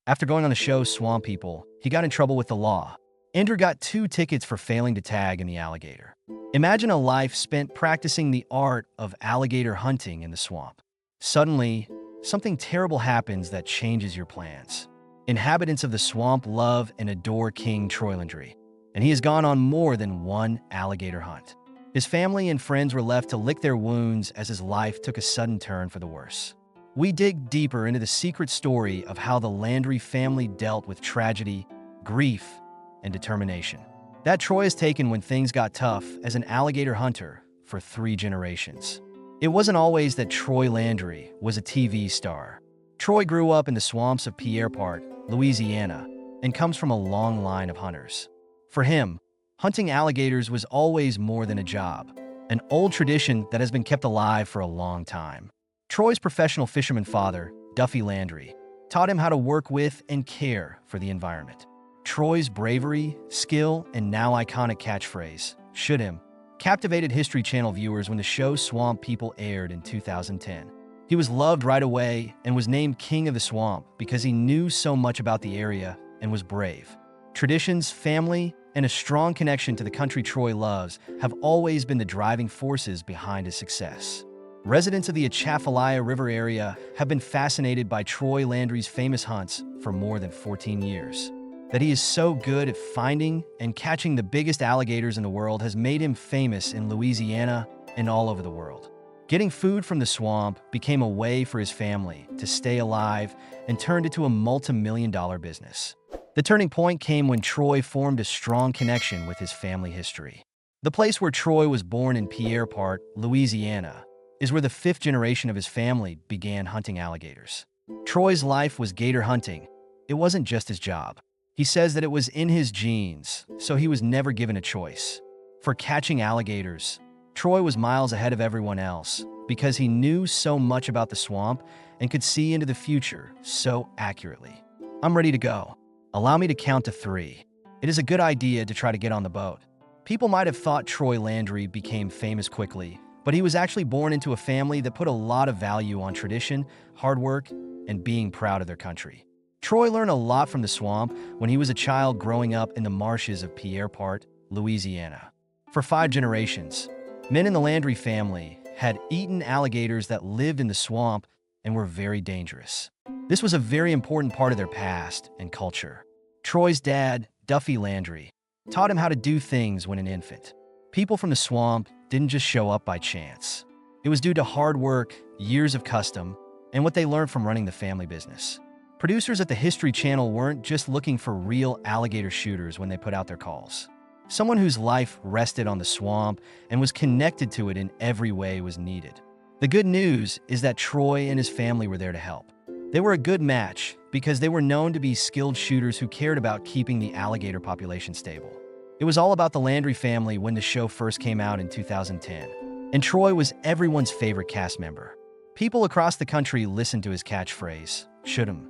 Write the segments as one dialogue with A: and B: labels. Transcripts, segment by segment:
A: After going on the show Swamp People, he got in trouble with the law. Andrew got 2 tickets for failing to tag in the alligator. Imagine a life spent practicing the art of alligator hunting in the swamp. Suddenly, something terrible happens that changes your plans. Inhabitants of the swamp love and adore King Troy Landry, and he has gone on more than one alligator hunt. His family and friends were left to lick their wounds as his life took a sudden turn for the worse. We dig deeper into the secret story of how the Landry family dealt with tragedy, grief, and determination. That Troy has taken when things got tough as an alligator hunter for 3 generations. It wasn't always that Troy Landry was a TV star. Troy grew up in the swamps of Pierre Part, Louisiana, and comes from a long line of hunters. For him, hunting alligators was always more than a job, an old tradition that has been kept alive for a long time. Troy's professional fisherman father, Duffy Landry, taught him how to work with and care for the environment. Troy's bravery, skill, and now iconic catchphrase, "Shoot him," captivated History Channel viewers when the show Swamp People aired in 2010. He was loved right away and was named King of the Swamp because he knew so much about the area and was brave. Traditions, family, and a strong connection to the country Troy loves have always been the driving forces behind his success. Residents of the Atchafalaya River area have been fascinated by Troy Landry's famous hunts for more than 14 years. That he is so good at finding and catching the biggest alligators in the world has made him famous in Louisiana and all over the world. Getting food from the swamp became a way for his family to stay alive and turned into a multi-million-dollar business. The turning point came when Troy formed a strong connection with his family history. The place where Troy was born in Pierre Part, Louisiana, is where the 5th generation of his family began hunting alligators. Troy's life was gator hunting. It wasn't just his job. He says that it was in his genes, so he was never given a choice. For catching alligators, Troy was miles ahead of everyone else because he knew so much about the swamp and could see into the future so accurately. "I'm ready to go. Allow me to count to 3. It is a good idea to try to get on the boat." People might have thought Troy Landry became famous quickly, but he was actually born into a family that put a lot of value on tradition, hard work, and being proud of their country. Troy learned a lot from the swamp when he was a child growing up in the marshes of Pierre Part, Louisiana. For 5 generations, men in the Landry family had eaten alligators that lived in the swamp and were very dangerous. This was a very important part of their past and culture. Troy's dad, Duffy Landry, taught him how to do things when an infant. People from the swamp didn't just show up by chance. It was due to hard work, years of custom, and what they learned from running the family business. Producers at the History Channel weren't just looking for real alligator shooters when they put out their calls. Someone whose life rested on the swamp and was connected to it in every way was needed. The good news is that Troy and his family were there to help. They were a good match because they were known to be skilled shooters who cared about keeping the alligator population stable. It was all about the Landry family when the show first came out in 2010, and Troy was everyone's favorite cast member. People across the country listened to his catchphrase, "Shoot 'em,"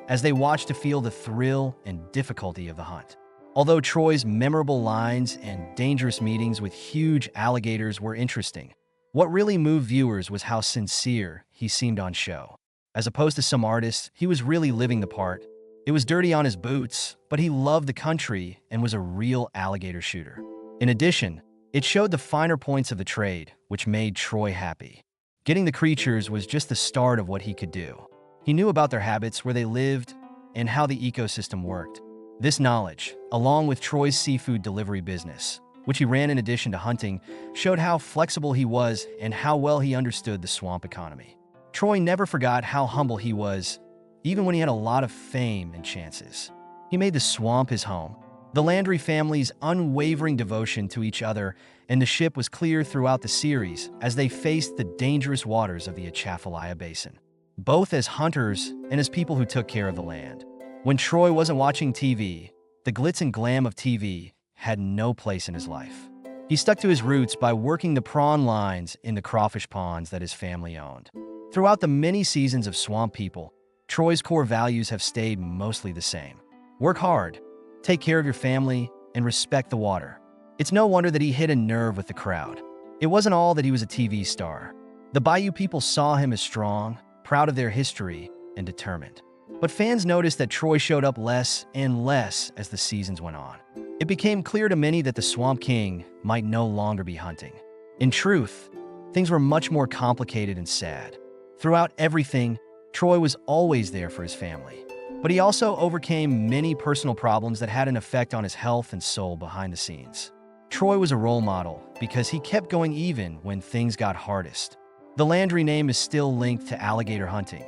A: as they watched to feel the thrill and difficulty of the hunt. Although Troy's memorable lines and dangerous meetings with huge alligators were interesting, what really moved viewers was how sincere he seemed on show. As opposed to some artists, he was really living the part. It was dirty on his boots, but he loved the country and was a real alligator shooter. In addition, it showed the finer points of the trade, which made Troy happy. Getting the creatures was just the start of what he could do. He knew about their habits, where they lived, and how the ecosystem worked. This knowledge, along with Troy's seafood delivery business, which he ran in addition to hunting, showed how flexible he was and how well he understood the swamp economy. Troy never forgot how humble he was, even when he had a lot of fame and chances. He made the swamp his home. The Landry family's unwavering devotion to each other and the ship was clear throughout the series as they faced the dangerous waters of the Atchafalaya Basin, both as hunters and as people who took care of the land. When Troy wasn't watching TV, the glitz and glam of TV had no place in his life. He stuck to his roots by working the prawn lines in the crawfish ponds that his family owned. Throughout the many seasons of Swamp People, Troy's core values have stayed mostly the same. Work hard, take care of your family, and respect the water. It's no wonder that he hit a nerve with the crowd. It wasn't all that he was a TV star. The Bayou people saw him as strong, proud of their history, and determined. But fans noticed that Troy showed up less and less as the seasons went on. It became clear to many that the Swamp King might no longer be hunting. In truth, things were much more complicated and sad. Throughout everything, Troy was always there for his family. But he also overcame many personal problems that had an effect on his health and soul behind the scenes. Troy was a role model because he kept going even when things got hardest. The Landry name is still linked to alligator hunting,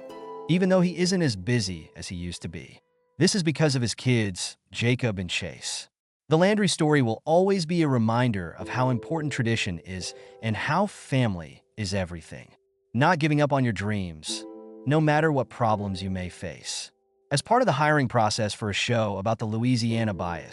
A: even though he isn't as busy as he used to be. This is because of his kids, Jacob and Chase. The Landry story will always be a reminder of how important tradition is and how family is everything. Not giving up on your dreams, no matter what problems you may face. As part of the hiring process for a show about the Louisiana Bayou,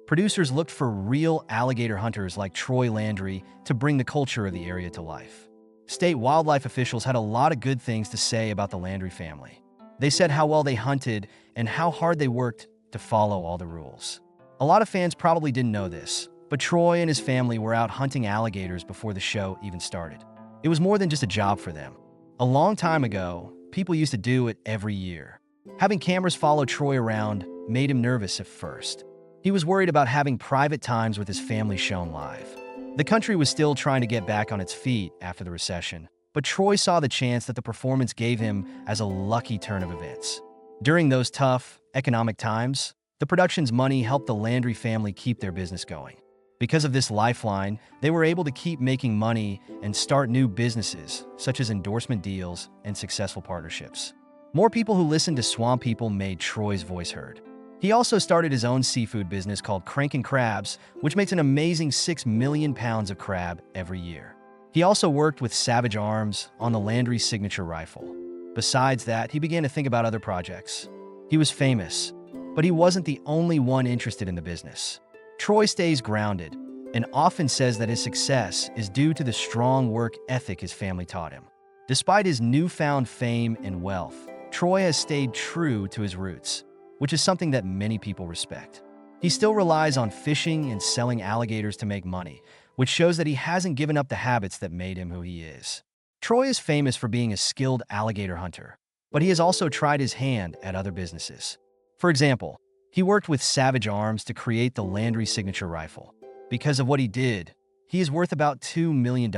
A: producers looked for real alligator hunters like Troy Landry to bring the culture of the area to life. State wildlife officials had a lot of good things to say about the Landry family. They said how well they hunted and how hard they worked to follow all the rules. A lot of fans probably didn't know this, but Troy and his family were out hunting alligators before the show even started. It was more than just a job for them. A long time ago, people used to do it every year. Having cameras follow Troy around made him nervous at first. He was worried about having private times with his family shown live. The country was still trying to get back on its feet after the recession, but Troy saw the chance that the performance gave him as a lucky turn of events. During those tough, economic times, the production's money helped the Landry family keep their business going. Because of this lifeline, they were able to keep making money and start new businesses, such as endorsement deals and successful partnerships. More people who listened to Swamp People made Troy's voice heard. He also started his own seafood business called Crankin' Crabs, which makes an amazing 6 million pounds of crab every year. He also worked with Savage Arms on the Landry signature rifle. Besides that, he began to think about other projects. He was famous, but he wasn't the only one interested in the business. Troy stays grounded and often says that his success is due to the strong work ethic his family taught him. Despite his newfound fame and wealth, Troy has stayed true to his roots, which is something that many people respect. He still relies on fishing and selling alligators to make money, which shows that he hasn't given up the habits that made him who he is. Troy is famous for being a skilled alligator hunter, but he has also tried his hand at other businesses. For example, he worked with Savage Arms to create the Landry signature rifle. Because of what he did, he is worth about $2 million,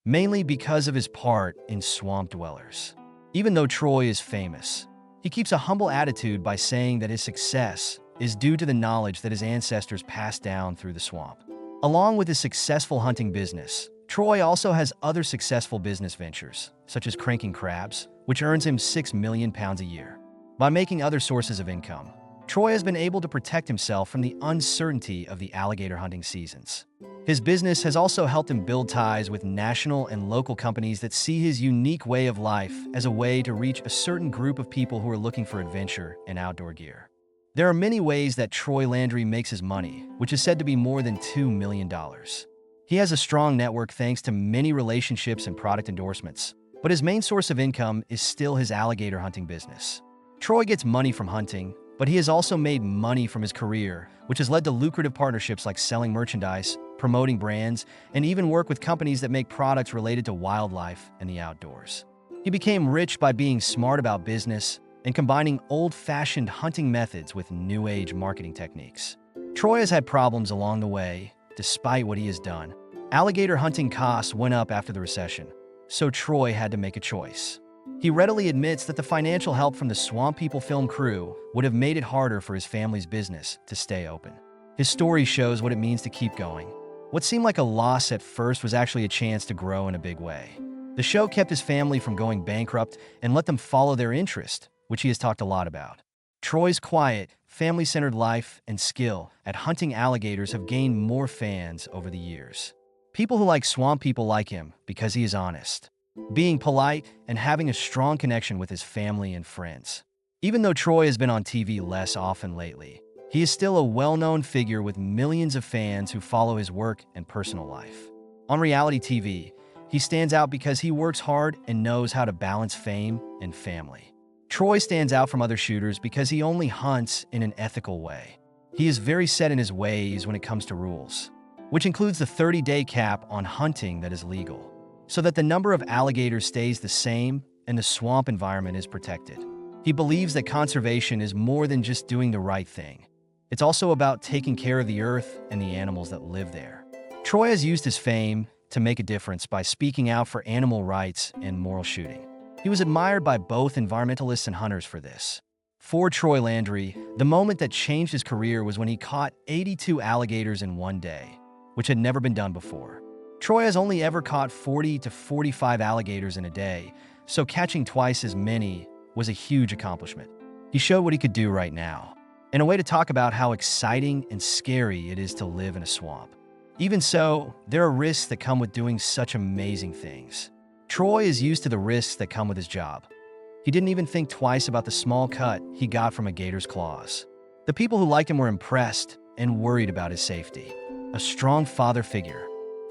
A: mainly because of his part in Swamp Dwellers. Even though Troy is famous, he keeps a humble attitude by saying that his success is due to the knowledge that his ancestors passed down through the swamp. Along with his successful hunting business, Troy also has other successful business ventures, such as Cranking Crabs, which earns him 6 million pounds a year. By making other sources of income, Troy has been able to protect himself from the uncertainty of the alligator hunting seasons. His business has also helped him build ties with national and local companies that see his unique way of life as a way to reach a certain group of people who are looking for adventure and outdoor gear. There are many ways that Troy Landry makes his money, which is said to be more than $2 million. He has a strong network thanks to many relationships and product endorsements, but his main source of income is still his alligator hunting business. Troy gets money from hunting, but he has also made money from his career, which has led to lucrative partnerships like selling merchandise, promoting brands, and even work with companies that make products related to wildlife and the outdoors. He became rich by being smart about business and combining old-fashioned hunting methods with new-age marketing techniques. Troy has had problems along the way, despite what he has done. Alligator hunting costs went up after the recession, so Troy had to make a choice. He readily admits that the financial help from the Swamp People film crew would have made it harder for his family's business to stay open. His story shows what it means to keep going. What seemed like a loss at first was actually a chance to grow in a big way. The show kept his family from going bankrupt and let them follow their interest, which he has talked a lot about. Troy's quiet, family-centered life and skill at hunting alligators have gained more fans over the years. People who like Swamp People like him because he is honest, being polite, and having a strong connection with his family and friends. Even though Troy has been on TV less often lately, he is still a well-known figure with millions of fans who follow his work and personal life. On reality TV, he stands out because he works hard and knows how to balance fame and family. Troy stands out from other shooters because he only hunts in an ethical way. He is very set in his ways when it comes to rules, which includes the 30-day cap on hunting that is legal, so that the number of alligators stays the same and the swamp environment is protected. He believes that conservation is more than just doing the right thing. It's also about taking care of the earth and the animals that live there. Troy has used his fame to make a difference by speaking out for animal rights and moral shooting. He was admired by both environmentalists and hunters for this. For Troy Landry, the moment that changed his career was when he caught 82 alligators in one day, which had never been done before. Troy has only ever caught 40 to 45 alligators in a day, so catching twice as many was a huge accomplishment. He showed what he could do right now, and a way to talk about how exciting and scary it is to live in a swamp. Even so, there are risks that come with doing such amazing things. Troy is used to the risks that come with his job. He didn't even think twice about the small cut he got from a gator's claws. The people who liked him were impressed and worried about his safety. A strong father figure.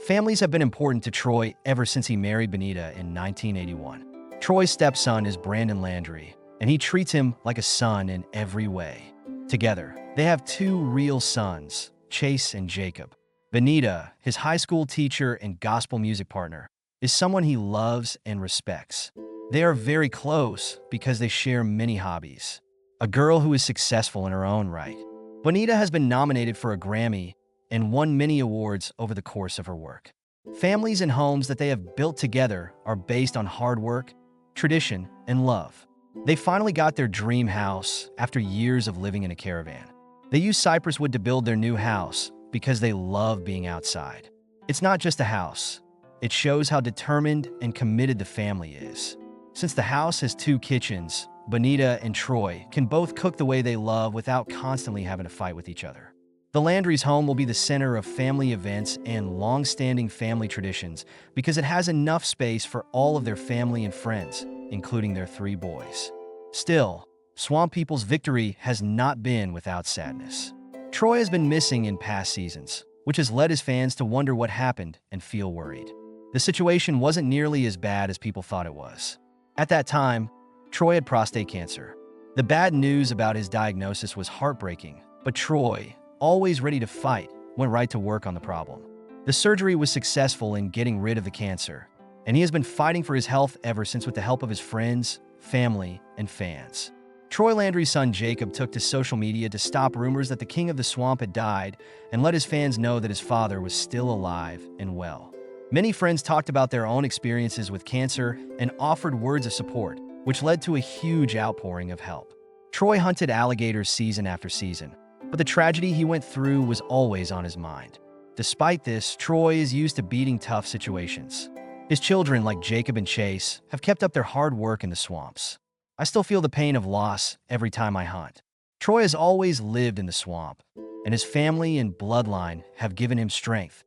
A: Families have been important to Troy ever since he married Benita in 1981. Troy's stepson is Brandon Landry, and he treats him like a son in every way. Together, they have two real sons, Chase and Jacob. Benita, his high school teacher and gospel music partner, is someone he loves and respects. They are very close because they share many hobbies. A girl who is successful in her own right. Benita has been nominated for a Grammy and won many awards over the course of her work. Families and homes that they have built together are based on hard work, tradition, and love. They finally got their dream house after years of living in a caravan. They used cypress wood to build their new house because they love being outside. It's not just a house. It shows how determined and committed the family is. Since the house has two kitchens, Benita and Troy can both cook the way they love without constantly having to fight with each other. The Landry's home will be the center of family events and long-standing family traditions because it has enough space for all of their family and friends, including their 3 boys. Still, Swamp People's victory has not been without sadness. Troy has been missing in past seasons, which has led his fans to wonder what happened and feel worried. The situation wasn't nearly as bad as people thought it was. At that time, Troy had prostate cancer. The bad news about his diagnosis was heartbreaking, but Troy, always ready to fight, went right to work on the problem. The surgery was successful in getting rid of the cancer, and he has been fighting for his health ever since with the help of his friends, family, and fans. Troy Landry's son Jacob took to social media to stop rumors that the king of the swamp had died and let his fans know that his father was still alive and well. Many friends talked about their own experiences with cancer and offered words of support, which led to a huge outpouring of help. Troy hunted alligators season after season, but the tragedy he went through was always on his mind. Despite this, Troy is used to beating tough situations. His children, like Jacob and Chase, have kept up their hard work in the swamps. I still feel the pain of loss every time I hunt. Troy has always lived in the swamp, and his family and bloodline have given him strength,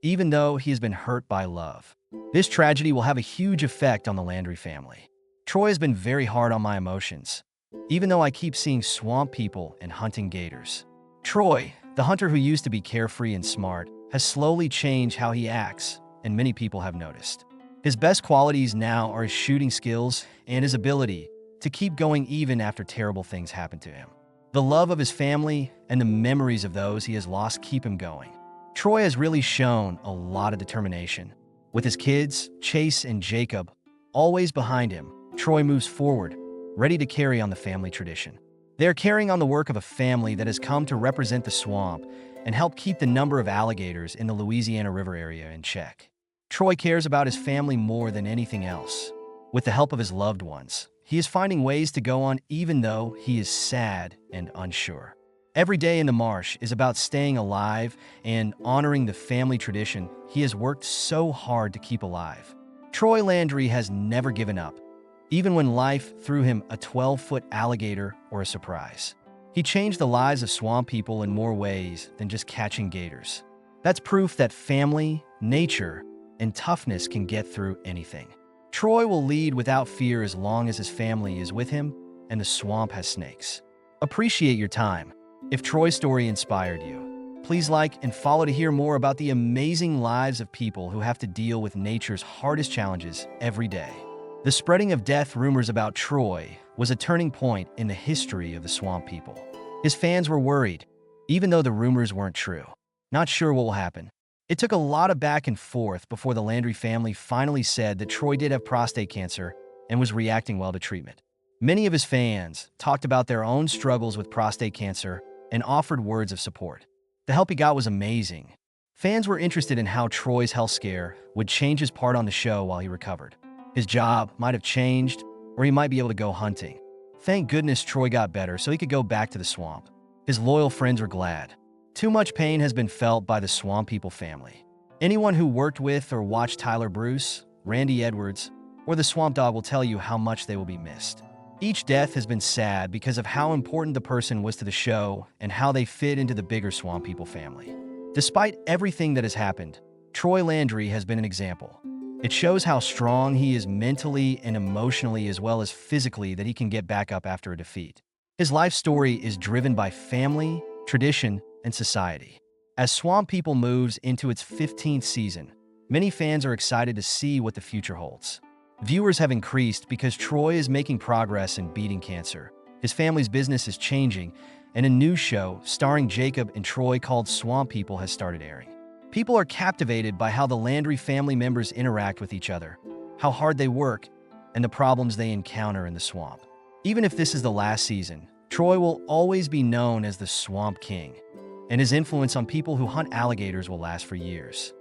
A: even though he has been hurt by love. This tragedy will have a huge effect on the Landry family. Troy has been very hard on my emotions, even though I keep seeing swamp people and hunting gators. Troy, the hunter who used to be carefree and smart, has slowly changed how he acts, and many people have noticed. His best qualities now are his shooting skills and his ability to keep going even after terrible things happen to him. The love of his family and the memories of those he has lost keep him going. Troy has really shown a lot of determination. With his kids, Chase and Jacob, always behind him, Troy moves forward, ready to carry on the family tradition. They are carrying on the work of a family that has come to represent the swamp and help keep the number of alligators in the Louisiana River area in check. Troy cares about his family more than anything else. With the help of his loved ones, he is finding ways to go on even though he is sad and unsure. Every day in the marsh is about staying alive and honoring the family tradition he has worked so hard to keep alive. Troy Landry has never given up, even when life threw him a 12-foot alligator or a surprise. He changed the lives of swamp people in more ways than just catching gators. That's proof that family, nature, and toughness can get through anything. Troy will lead without fear as long as his family is with him and the swamp has snakes. Appreciate your time. If Troy's story inspired you, please like and follow to hear more about the amazing lives of people who have to deal with nature's hardest challenges every day. The spreading of death rumors about Troy was a turning point in the history of the swamp people. His fans were worried, even though the rumors weren't true. Not sure what will happen. It took a lot of back and forth before the Landry family finally said that Troy did have prostate cancer and was reacting well to treatment. Many of his fans talked about their own struggles with prostate cancer and offered words of support. The help he got was amazing. Fans were interested in how Troy's health scare would change his part on the show while he recovered. His job might have changed, or he might be able to go hunting. Thank goodness Troy got better so he could go back to the swamp. His loyal friends were glad. Too much pain has been felt by the Swamp People family. Anyone who worked with or watched Tyler Bruce, Randy Edwards, or the Swamp Dog will tell you how much they will be missed. Each death has been sad because of how important the person was to the show and how they fit into the bigger Swamp People family. Despite everything that has happened, Troy Landry has been an example. It shows how strong he is mentally and emotionally as well as physically that he can get back up after a defeat. His life story is driven by family, tradition, and society. As Swamp People moves into its 15th season, many fans are excited to see what the future holds. Viewers have increased because Troy is making progress in beating cancer. His family's business is changing, and a new show starring Jacob and Troy called Swamp People has started airing. People are captivated by how the Landry family members interact with each other, how hard they work, and the problems they encounter in the swamp. Even if this is the last season, Troy will always be known as the Swamp King, and his influence on people who hunt alligators will last for years.